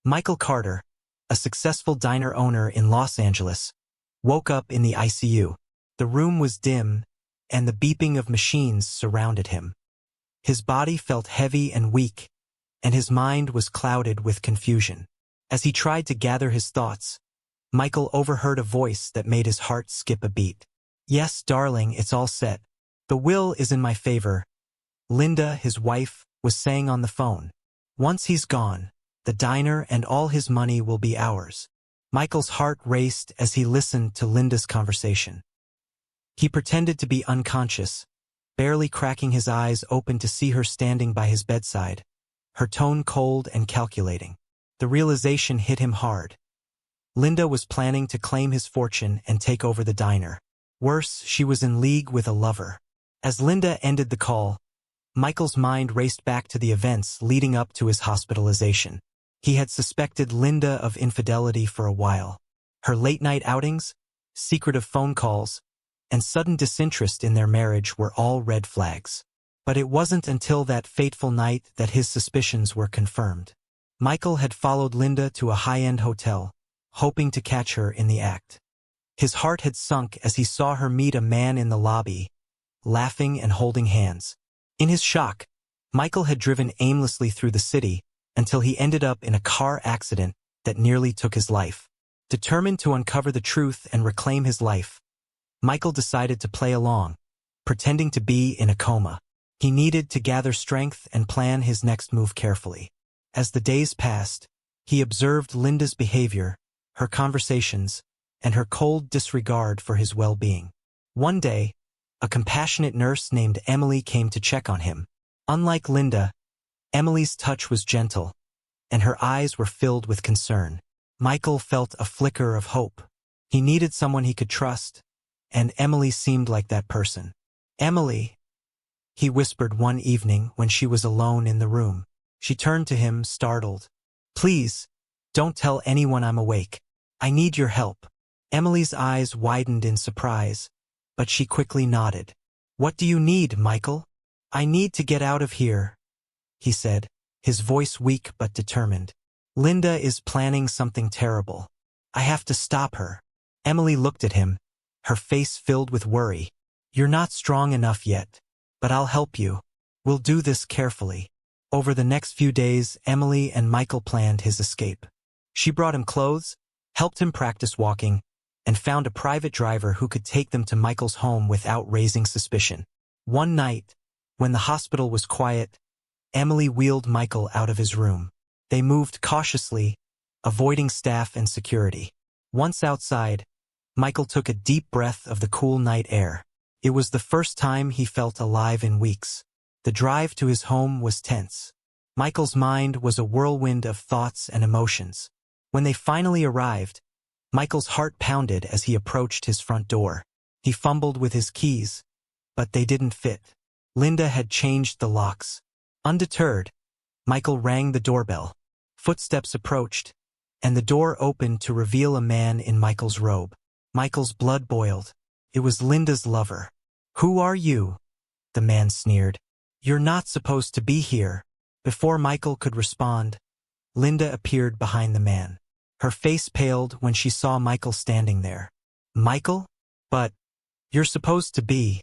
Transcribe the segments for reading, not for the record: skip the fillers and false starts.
Michael Carter, a successful diner owner in Los Angeles, woke up in the ICU. The room was dim, and the beeping of machines surrounded him. His body felt heavy and weak, and his mind was clouded with confusion. As he tried to gather his thoughts, Michael overheard a voice that made his heart skip a beat. "Yes, darling, it's all set. The will is in my favor," Linda, his wife, was saying on the phone. "Once he's gone, the diner and all his money will be ours." Michael's heart raced as he listened to Linda's conversation. He pretended to be unconscious, barely cracking his eyes open to see her standing by his bedside, her tone cold and calculating. The realization hit him hard. Linda was planning to claim his fortune and take over the diner. Worse, she was in league with a lover. As Linda ended the call, Michael's mind raced back to the events leading up to his hospitalization. He had suspected Linda of infidelity for a while. Her late-night outings, secretive phone calls, and sudden disinterest in their marriage were all red flags. But it wasn't until that fateful night that his suspicions were confirmed. Michael had followed Linda to a high-end hotel, hoping to catch her in the act. His heart had sunk as he saw her meet a man in the lobby, laughing and holding hands. In his shock, Michael had driven aimlessly through the city until he ended up in a car accident that nearly took his life. Determined to uncover the truth and reclaim his life, Michael decided to play along, pretending to be in a coma. He needed to gather strength and plan his next move carefully. As the days passed, he observed Linda's behavior, her conversations, and her cold disregard for his well-being. One day, a compassionate nurse named Emily came to check on him. Unlike Linda, Emily's touch was gentle, and her eyes were filled with concern. Michael felt a flicker of hope. He needed someone he could trust, and Emily seemed like that person. "Emily," he whispered one evening when she was alone in the room. She turned to him, startled. "Please, don't tell anyone I'm awake. I need your help." Emily's eyes widened in surprise, but she quickly nodded. "What do you need, Michael?" "I need to get out of here," he said, his voice weak but determined. "Linda is planning something terrible. I have to stop her." Emily looked at him, her face filled with worry. "You're not strong enough yet, but I'll help you. We'll do this carefully." Over the next few days, Emily and Michael planned his escape. She brought him clothes, helped him practice walking, and found a private driver who could take them to Michael's home without raising suspicion. One night, when the hospital was quiet, Emily wheeled Michael out of his room. They moved cautiously, avoiding staff and security. Once outside, Michael took a deep breath of the cool night air. It was the first time he felt alive in weeks. The drive to his home was tense. Michael's mind was a whirlwind of thoughts and emotions. When they finally arrived, Michael's heart pounded as he approached his front door. He fumbled with his keys, but they didn't fit. Linda had changed the locks. Undeterred, Michael rang the doorbell. Footsteps approached, and the door opened to reveal a man in Michael's robe. Michael's blood boiled. It was Linda's lover. "Who are you?" the man sneered. "You're not supposed to be here." Before Michael could respond, Linda appeared behind the man. Her face paled when she saw Michael standing there. "Michael? But you're supposed to be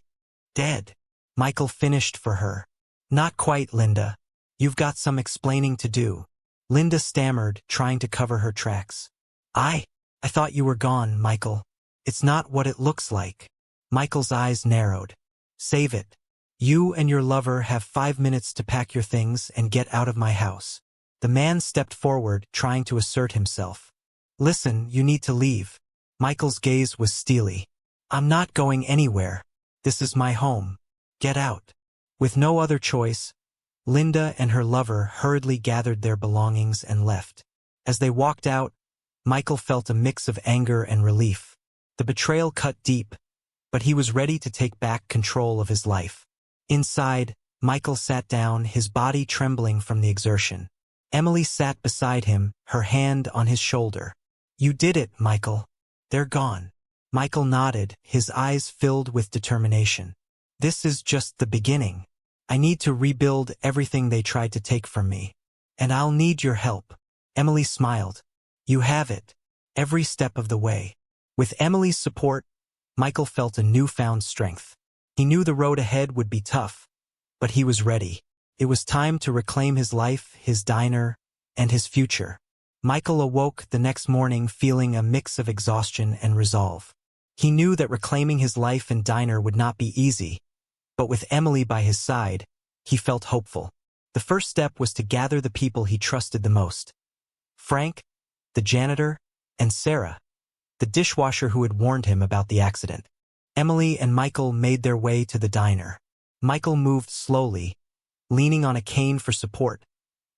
dead," Michael finished for her. "Not quite, Linda. You've got some explaining to do." Linda stammered, trying to cover her tracks. I thought you were gone, Michael. It's not what it looks like." Michael's eyes narrowed. "Save it. You and your lover have 5 minutes to pack your things and get out of my house." The man stepped forward, trying to assert himself. "Listen, you need to leave." Michael's gaze was steely. "I'm not going anywhere. This is my home. Get out." With no other choice, Linda and her lover hurriedly gathered their belongings and left. As they walked out, Michael felt a mix of anger and relief. The betrayal cut deep, but he was ready to take back control of his life. Inside, Michael sat down, his body trembling from the exertion. Emily sat beside him, her hand on his shoulder. "You did it, Michael. They're gone." Michael nodded, his eyes filled with determination. "This is just the beginning. I need to rebuild everything they tried to take from me. And I'll need your help." Emily smiled. You have it. Every step of the way. With Emily's support, Michael felt a newfound strength. He knew the road ahead would be tough, but he was ready. It was time to reclaim his life, his diner, and his future. Michael awoke the next morning feeling a mix of exhaustion and resolve. He knew that reclaiming his life and diner would not be easy, but with Emily by his side, he felt hopeful. The first step was to gather the people he trusted the most. Frank, the janitor, and Sarah, the dishwasher who had warned him about the accident. Emily and Michael made their way to the diner. Michael moved slowly, leaning on a cane for support,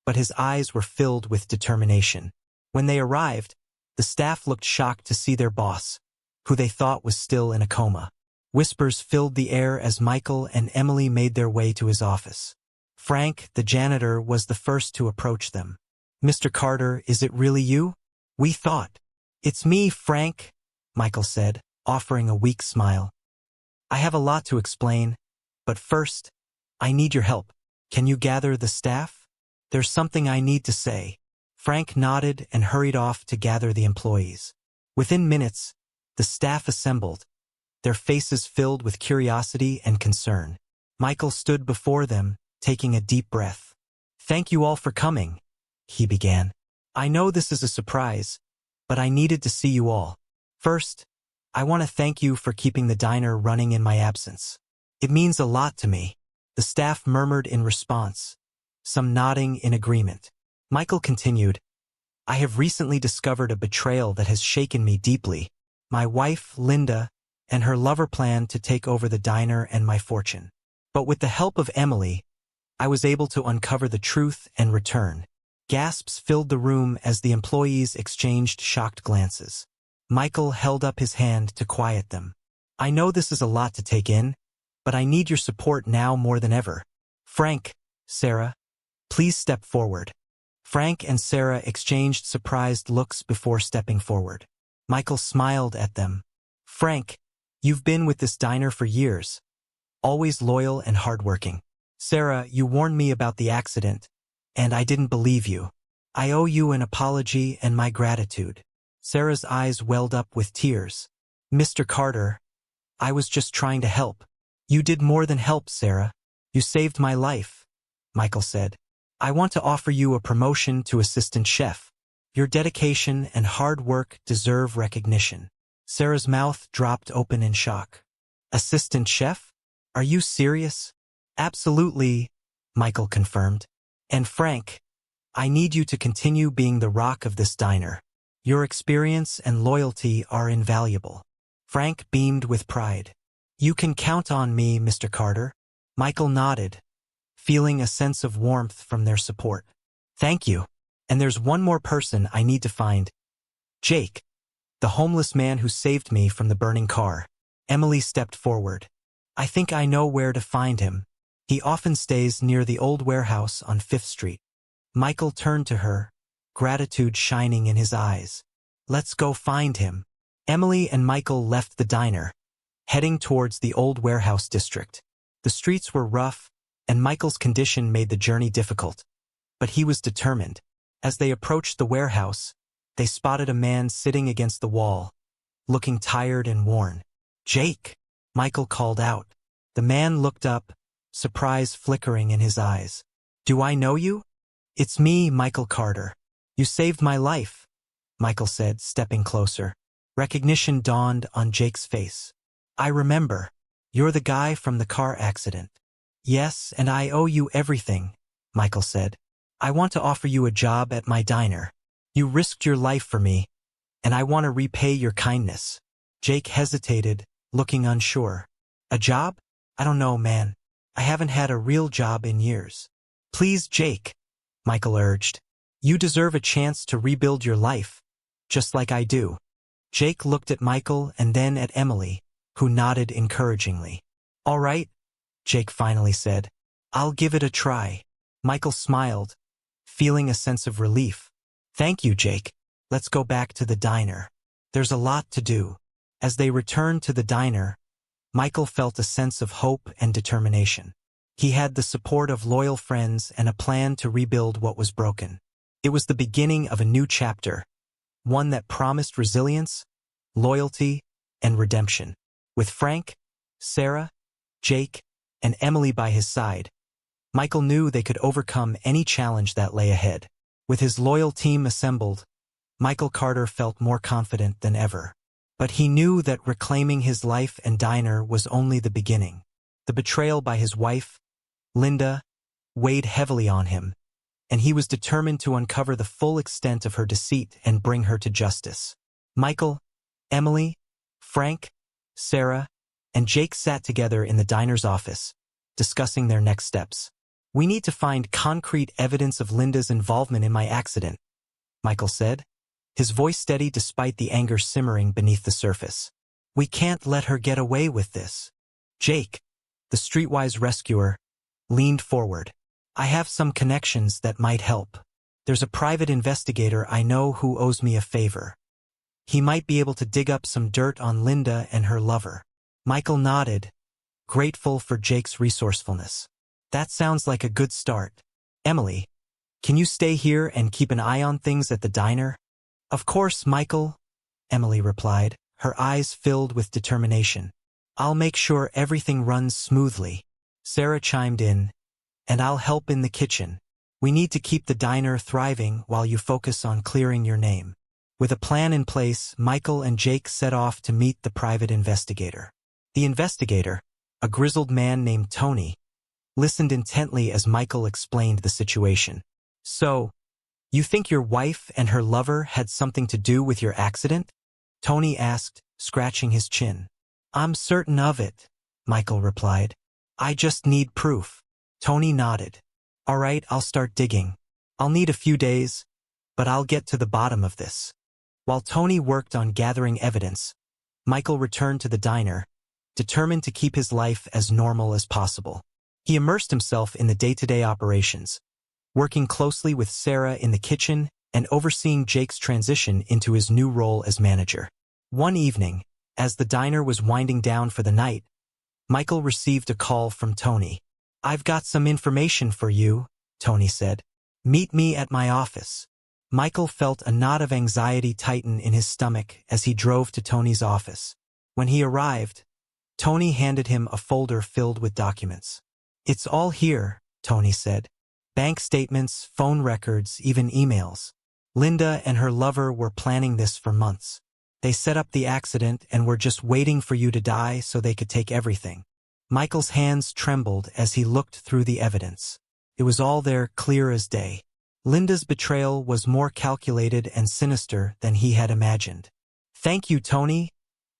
but his eyes were filled with determination. When they arrived, the staff looked shocked to see their boss, who they thought was still in a coma. Whispers filled the air as Michael and Emily made their way to his office. Frank, the janitor, was the first to approach them. Mr. Carter, is it really you? We thought. It's me, Frank, Michael said, offering a weak smile. I have a lot to explain, but first, I need your help. Can you gather the staff? There's something I need to say. Frank nodded and hurried off to gather the employees. Within minutes, the staff assembled, their faces filled with curiosity and concern. Michael stood before them, taking a deep breath. Thank you all for coming, he began. I know this is a surprise, but I needed to see you all. First, I want to thank you for keeping the diner running in my absence. It means a lot to me. The staff murmured in response, some nodding in agreement. Michael continued, I have recently discovered a betrayal that has shaken me deeply. My wife, Linda, and her lover planned to take over the diner and my fortune. But with the help of Emily, I was able to uncover the truth and return. Gasps filled the room as the employees exchanged shocked glances. Michael held up his hand to quiet them. I know this is a lot to take in, but I need your support now more than ever. Frank, Sarah, please step forward. Frank and Sarah exchanged surprised looks before stepping forward. Michael smiled at them. Frank, you've been with this diner for years, always loyal and hardworking. Sarah, you warned me about the accident, and I didn't believe you. I owe you an apology and my gratitude. Sarah's eyes welled up with tears. Mr. Carter, I was just trying to help. You did more than help, Sarah. You saved my life, Michael said. I want to offer you a promotion to assistant chef. Your dedication and hard work deserve recognition. Sarah's mouth dropped open in shock. Assistant chef? Are you serious? Absolutely, Michael confirmed. And Frank, I need you to continue being the rock of this diner. Your experience and loyalty are invaluable. Frank beamed with pride. You can count on me, Mr. Carter. Michael nodded, feeling a sense of warmth from their support. Thank you. And there's one more person I need to find. Jake, the homeless man who saved me from the burning car. Emily stepped forward. I think I know where to find him. He often stays near the old warehouse on 5th Street. Michael turned to her, gratitude shining in his eyes. Let's go find him. Emily and Michael left the diner, heading towards the old warehouse district. The streets were rough, and Michael's condition made the journey difficult. But he was determined. As they approached the warehouse, they spotted a man sitting against the wall, looking tired and worn. Jake, Michael called out. The man looked up, surprise flickering in his eyes. Do I know you? It's me, Michael Carter. You saved my life, Michael said, stepping closer. Recognition dawned on Jake's face. I remember. You're the guy from the car accident. Yes, and I owe you everything, Michael said. I want to offer you a job at my diner. You risked your life for me, and I want to repay your kindness. Jake hesitated, looking unsure. A job? I don't know, man. I haven't had a real job in years. Please, Jake, Michael urged. You deserve a chance to rebuild your life, just like I do. Jake looked at Michael and then at Emily, who nodded encouragingly. All right, Jake finally said. I'll give it a try. Michael smiled, feeling a sense of relief. Thank you, Jake. Let's go back to the diner. There's a lot to do. As they returned to the diner, Michael felt a sense of hope and determination. He had the support of loyal friends and a plan to rebuild what was broken. It was the beginning of a new chapter, one that promised resilience, loyalty, and redemption. With Frank, Sarah, Jake, and Emily by his side, Michael knew they could overcome any challenge that lay ahead. With his loyal team assembled, Michael Carter felt more confident than ever. But he knew that reclaiming his life and diner was only the beginning. The betrayal by his wife, Linda, weighed heavily on him, and he was determined to uncover the full extent of her deceit and bring her to justice. Michael, Emily, Frank, Sarah, and Jake sat together in the diner's office, discussing their next steps. "We need to find concrete evidence of Linda's involvement in my accident," Michael said, his voice steady despite the anger simmering beneath the surface. "We can't let her get away with this." Jake, the streetwise rescuer, leaned forward. "I have some connections that might help. There's a private investigator I know who owes me a favor. He might be able to dig up some dirt on Linda and her lover." Michael nodded, grateful for Jake's resourcefulness. "That sounds like a good start. Emily, can you stay here and keep an eye on things at the diner?" "Of course, Michael," Emily replied, her eyes filled with determination. "I'll make sure everything runs smoothly." Sarah chimed in, "And I'll help in the kitchen. We need to keep the diner thriving while you focus on clearing your name." With a plan in place, Michael and Jake set off to meet the private investigator. The investigator, a grizzled man named Tony, listened intently as Michael explained the situation. "So, you think your wife and her lover had something to do with your accident?" Tony asked, scratching his chin. "I'm certain of it," Michael replied. "I just need proof." Tony nodded. "All right, I'll start digging. I'll need a few days, but I'll get to the bottom of this." While Tony worked on gathering evidence, Michael returned to the diner, determined to keep his life as normal as possible. He immersed himself in the day-to-day operations, working closely with Sarah in the kitchen and overseeing Jake's transition into his new role as manager. One evening, as the diner was winding down for the night, Michael received a call from Tony. "I've got some information for you," Tony said. "Meet me at my office." Michael felt a knot of anxiety tighten in his stomach as he drove to Tony's office. When he arrived, Tony handed him a folder filled with documents. "It's all here," Tony said. "Bank statements, phone records, even emails. Linda and her lover were planning this for months. They set up the accident and were just waiting for you to die so they could take everything." Michael's hands trembled as he looked through the evidence. It was all there, clear as day. Linda's betrayal was more calculated and sinister than he had imagined. "Thank you, Tony,"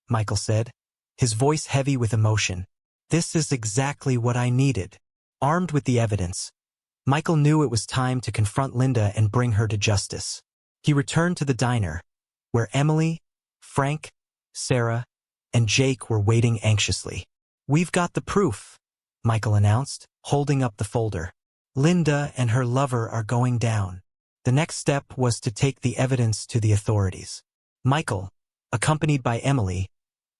Michael said, his voice heavy with emotion. "This is exactly what I needed." Armed with the evidence, Michael knew it was time to confront Linda and bring her to justice. He returned to the diner, where Emily, Frank, Sarah, and Jake were waiting anxiously. "We've got the proof," Michael announced, holding up the folder. "Linda and her lover are going down." The next step was to take the evidence to the authorities. Michael, accompanied by Emily,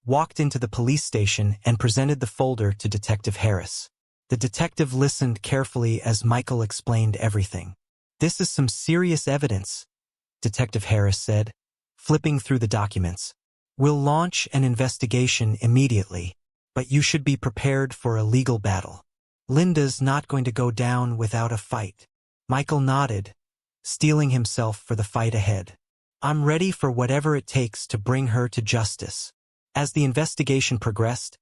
walked into the police station and presented the folder to Detective Harris. The detective listened carefully as Michael explained everything. "This is some serious evidence," Detective Harris said, flipping through the documents. "We'll launch an investigation immediately, but you should be prepared for a legal battle. Linda's not going to go down without a fight." Michael nodded, steeling himself for the fight ahead. "I'm ready for whatever it takes to bring her to justice." As the investigation progressed,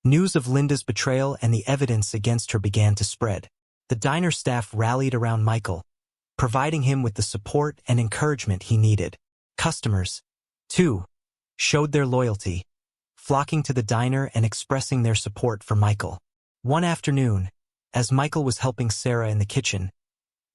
news of Linda's betrayal and the evidence against her began to spread. The diner staff rallied around Michael, providing him with the support and encouragement he needed. Customers, too, showed their loyalty, flocking to the diner and expressing their support for Michael. One afternoon, as Michael was helping Sarah in the kitchen,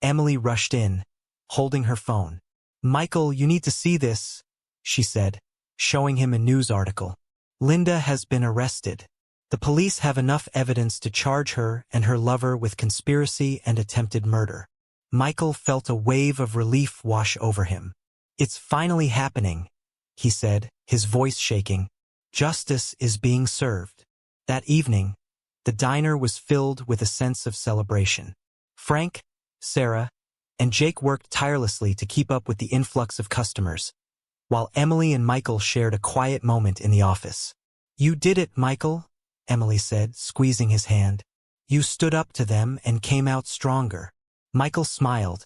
Emily rushed in, holding her phone. "Michael, you need to see this," she said, showing him a news article. "Linda has been arrested. The police have enough evidence to charge her and her lover with conspiracy and attempted murder." Michael felt a wave of relief wash over him. "It's finally happening," he said, his voice shaking. "Justice is being served." That evening, the diner was filled with a sense of celebration. Frank, Sarah, and Jake worked tirelessly to keep up with the influx of customers, while Emily and Michael shared a quiet moment in the office. "You did it, Michael," Emily said, squeezing his hand. "You stood up to them and came out stronger." Michael smiled,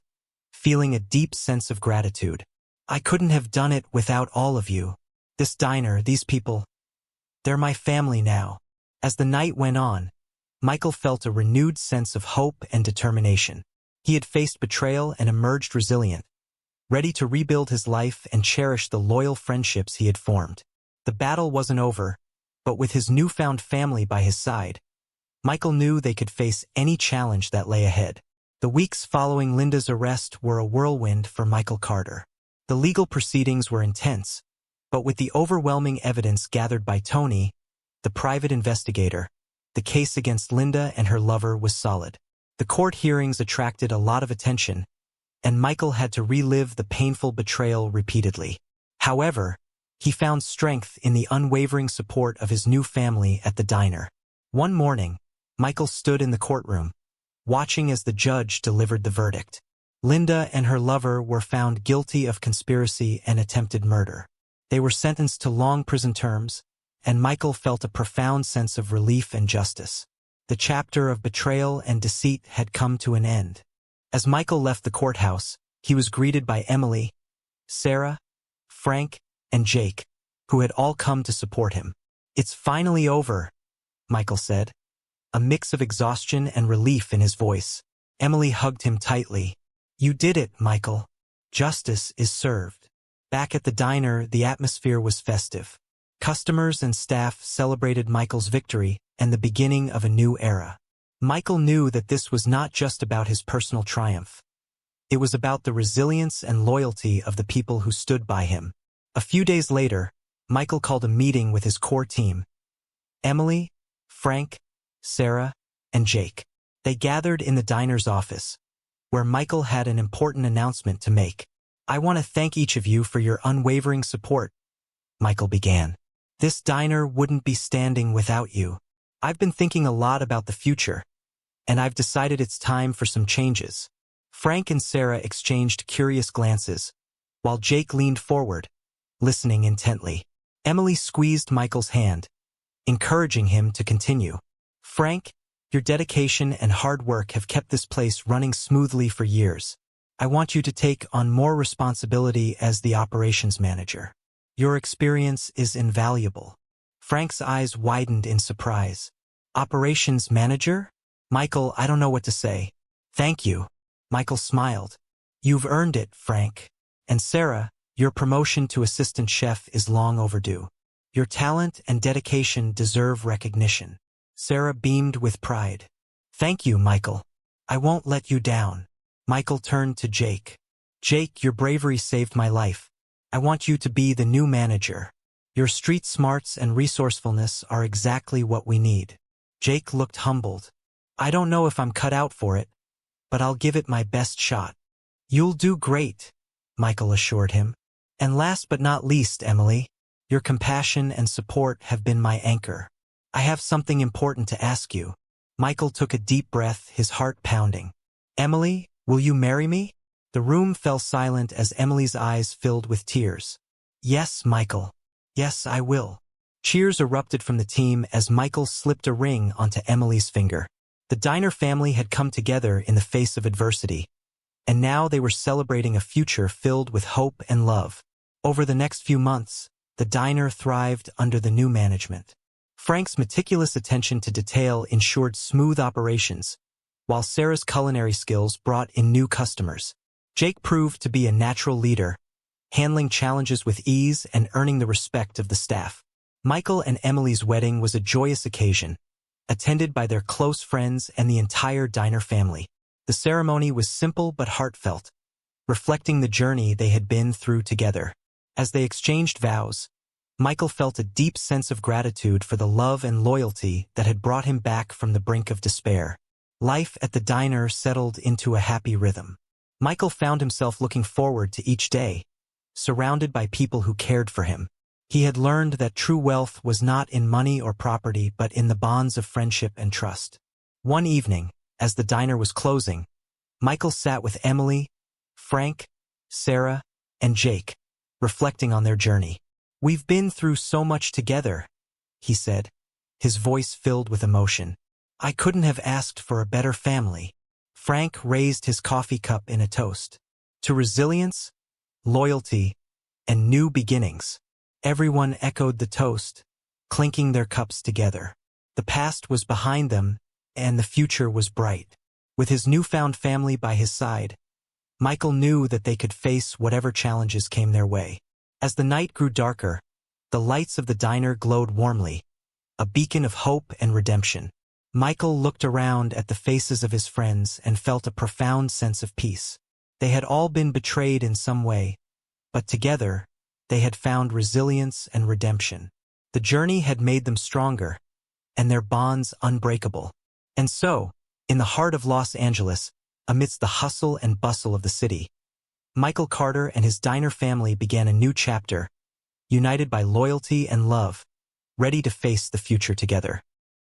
feeling a deep sense of gratitude. "I couldn't have done it without all of you. This diner, these people, they're my family now." As the night went on, Michael felt a renewed sense of hope and determination. He had faced betrayal and emerged resilient, ready to rebuild his life and cherish the loyal friendships he had formed. The battle wasn't over, but with his newfound family by his side, Michael knew they could face any challenge that lay ahead. The weeks following Linda's arrest were a whirlwind for Michael Carter. The legal proceedings were intense, but with the overwhelming evidence gathered by Tony, the private investigator, the case against Linda and her lover was solid. The court hearings attracted a lot of attention, and Michael had to relive the painful betrayal repeatedly. However, he found strength in the unwavering support of his new family at the diner. One morning, Michael stood in the courtroom, watching as the judge delivered the verdict. Linda and her lover were found guilty of conspiracy and attempted murder. They were sentenced to long prison terms, and Michael felt a profound sense of relief and justice. The chapter of betrayal and deceit had come to an end. As Michael left the courthouse, he was greeted by Emily, Sarah, Frank, and Jake, who had all come to support him. "It's finally over," Michael said, a mix of exhaustion and relief in his voice. Emily hugged him tightly. "You did it, Michael. Justice is served." Back at the diner, the atmosphere was festive. Customers and staff celebrated Michael's victory and the beginning of a new era. Michael knew that this was not just about his personal triumph. It was about the resilience and loyalty of the people who stood by him. A few days later, Michael called a meeting with his core team: Emily, Frank, Sarah, and Jake. They gathered in the diner's office, where Michael had an important announcement to make. "I want to thank each of you for your unwavering support," Michael began. "This diner wouldn't be standing without you. I've been thinking a lot about the future, and I've decided it's time for some changes." Frank and Sarah exchanged curious glances, while Jake leaned forward, listening intently. Emily squeezed Michael's hand, encouraging him to continue. "Frank, your dedication and hard work have kept this place running smoothly for years. I want you to take on more responsibility as the operations manager. Your experience is invaluable." Frank's eyes widened in surprise. "Operations manager? Michael, I don't know what to say." "Thank you." Michael smiled. "You've earned it, Frank. And Sarah, your promotion to assistant chef is long overdue. Your talent and dedication deserve recognition." Sarah beamed with pride. "Thank you, Michael. I won't let you down." Michael turned to Jake. "Jake, your bravery saved my life. I want you to be the new manager. Your street smarts and resourcefulness are exactly what we need." Jake looked humbled. "I don't know if I'm cut out for it, but I'll give it my best shot." "You'll do great," Michael assured him. "And last but not least, Emily, your compassion and support have been my anchor. I have something important to ask you." Michael took a deep breath, his heart pounding. "Emily, will you marry me?" The room fell silent as Emily's eyes filled with tears. "Yes, Michael. Yes, I will." Cheers erupted from the team as Michael slipped a ring onto Emily's finger. The diner family had come together in the face of adversity, and now they were celebrating a future filled with hope and love. Over the next few months, the diner thrived under the new management. Frank's meticulous attention to detail ensured smooth operations, while Sarah's culinary skills brought in new customers. Jake proved to be a natural leader, handling challenges with ease and earning the respect of the staff. Michael and Emily's wedding was a joyous occasion, attended by their close friends and the entire diner family. The ceremony was simple but heartfelt, reflecting the journey they had been through together. As they exchanged vows, Michael felt a deep sense of gratitude for the love and loyalty that had brought him back from the brink of despair. Life at the diner settled into a happy rhythm. Michael found himself looking forward to each day, surrounded by people who cared for him. He had learned that true wealth was not in money or property but in the bonds of friendship and trust. One evening, as the diner was closing, Michael sat with Emily, Frank, Sarah, and Jake, reflecting on their journey. "We've been through so much together," he said, his voice filled with emotion. "I couldn't have asked for a better family." Frank raised his coffee cup in a toast. To resilience, loyalty, and new beginnings. Everyone echoed the toast, clinking their cups together. The past was behind them, and the future was bright. With his newfound family by his side, Michael knew that they could face whatever challenges came their way. As the night grew darker, the lights of the diner glowed warmly, a beacon of hope and redemption. Michael looked around at the faces of his friends and felt a profound sense of peace. They had all been betrayed in some way, but together, they had found resilience and redemption. The journey had made them stronger, and their bonds unbreakable. And so, in the heart of Los Angeles, amidst the hustle and bustle of the city, Michael Carter and his diner family began a new chapter, united by loyalty and love, ready to face the future together.